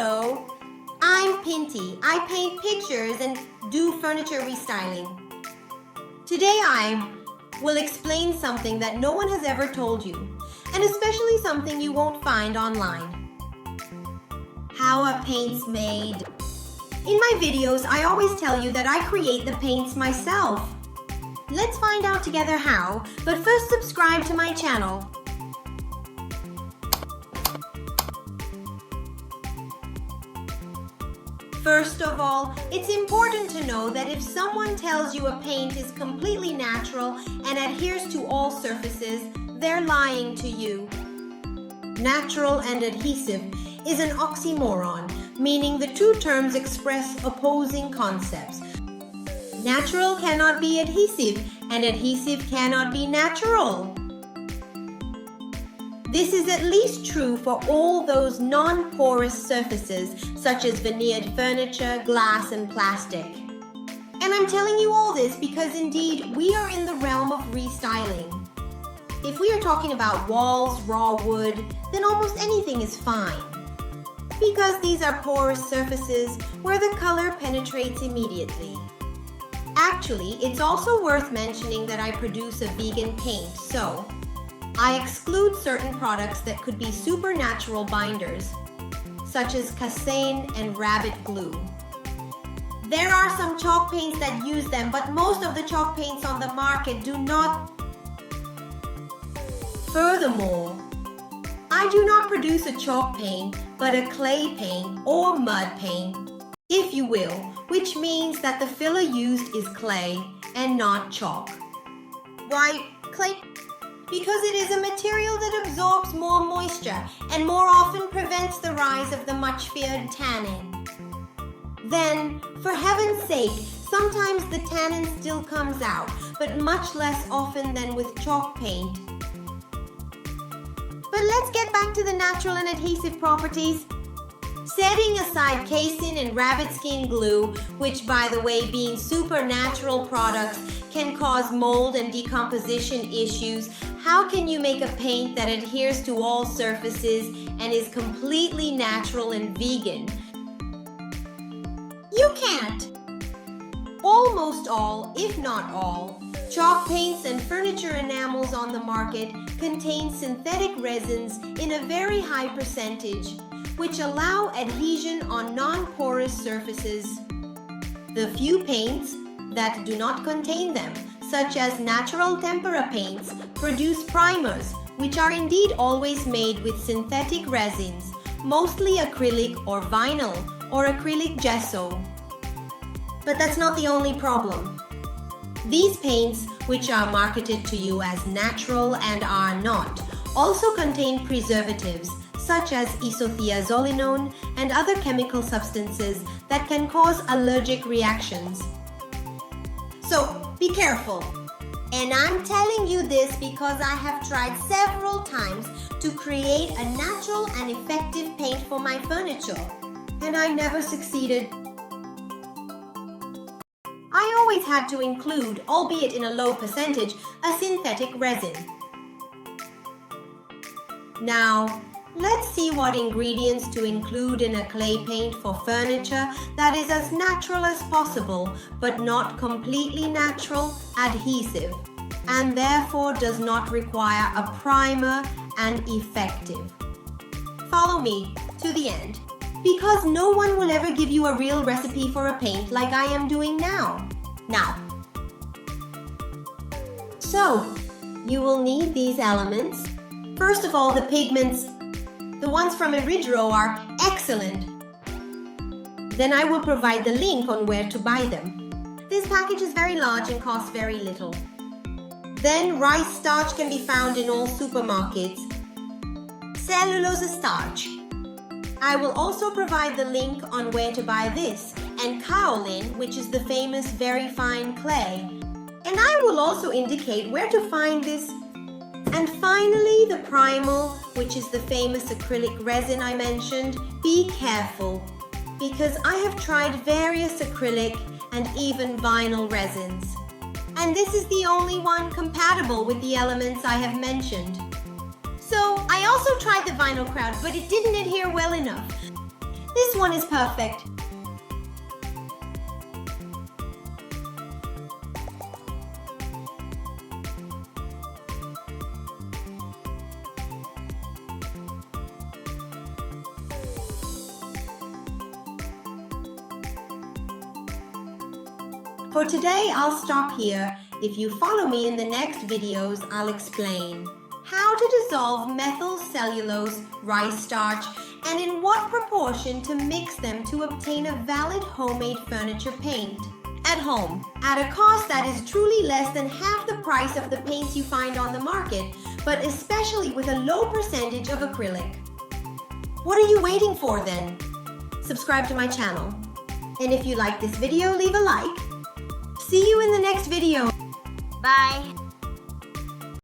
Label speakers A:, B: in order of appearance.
A: Hello, I'm Pinty. I paint pictures and do furniture restyling. Today I will explain something that no one has ever told you, and especially something you won't find online. How a paint's made. In my videos, I always tell you that I create the paints myself. Let's find out together how, but first subscribe to my channel. First of all, it's important to know that if someone tells you a paint is completely natural and adheres to all surfaces, they're lying to you. Natural and adhesive is an oxymoron, meaning the two terms express opposing concepts. Natural cannot be adhesive, and adhesive cannot be natural. This is at least true for all those non-porous surfaces such as veneered furniture, glass, and plastic. And I'm telling you all this because indeed we are in the realm of restyling. If we are talking about walls, raw wood, then almost anything is fine. Because these are porous surfaces where the color penetrates immediately. Actually, it's also worth mentioning that I produce a vegan paint, so I exclude certain products that could be supernatural binders, such as casein and rabbit glue. There are some chalk paints that use them, but most of the chalk paints on the market do not. Furthermore, I do not produce a chalk paint, but a clay paint or mud paint, if you will, which means that the filler used is clay and not chalk. Why clay? Because it is a material that absorbs more moisture and more often prevents the rise of the much feared tannin. Then, for heaven's sake, sometimes the tannin still comes out, but much less often than with chalk paint. But let's get back to the natural and adhesive properties. Setting aside casein and rabbit skin glue, which by the way being supernatural products can cause mold and decomposition issues, how can you make a paint that adheres to all surfaces and is completely natural and vegan? You can't! Almost all, if not all, chalk paints and furniture enamels on the market contain synthetic resins in a very high percentage, which allow adhesion on non-porous surfaces. The few paints that do not contain them, such as natural tempera paints, produce primers, which are indeed always made with synthetic resins, mostly acrylic or vinyl or acrylic gesso. But that's not the only problem. These paints, which are marketed to you as natural and are not, also contain preservatives such as isothiazolinone and other chemical substances that can cause allergic reactions. So be careful. And I'm telling you this because I have tried several times to create a natural and effective paint for my furniture, and I never succeeded. I always had to include, albeit in a low percentage, a synthetic resin. Now, let's see what ingredients to include in a clay paint for furniture that is as natural as possible, but not completely natural, adhesive, and therefore does not require a primer and effective. Follow me to the end, because no one will ever give you a real recipe for a paint like I am doing now. So, you will need these elements. First of all, the pigments. The ones from Eridro are excellent. Then I will provide the link on where to buy them. This package is very large and costs very little. Then rice starch can be found in all supermarkets. Cellulose starch. I will also provide the link on where to buy this, and kaolin, which is the famous very fine clay. And I will also indicate where to find this. And finally, the primal, which is the famous acrylic resin I mentioned. Be careful, because I have tried various acrylic and even vinyl resins. And this is the only one compatible with the elements I have mentioned. So I also tried the vinyl crowd, but it didn't adhere well enough. This one is perfect. For today, I'll stop here. If you follow me in the next videos, I'll explain how to dissolve methyl cellulose, rice starch, and in what proportion to mix them to obtain a valid homemade furniture paint at home at a cost that is truly less than half the price of the paints you find on the market, but especially with a low percentage of acrylic. What are you waiting for then? Subscribe to my channel. And if you like this video, leave a like. See you in the next video.
B: Bye.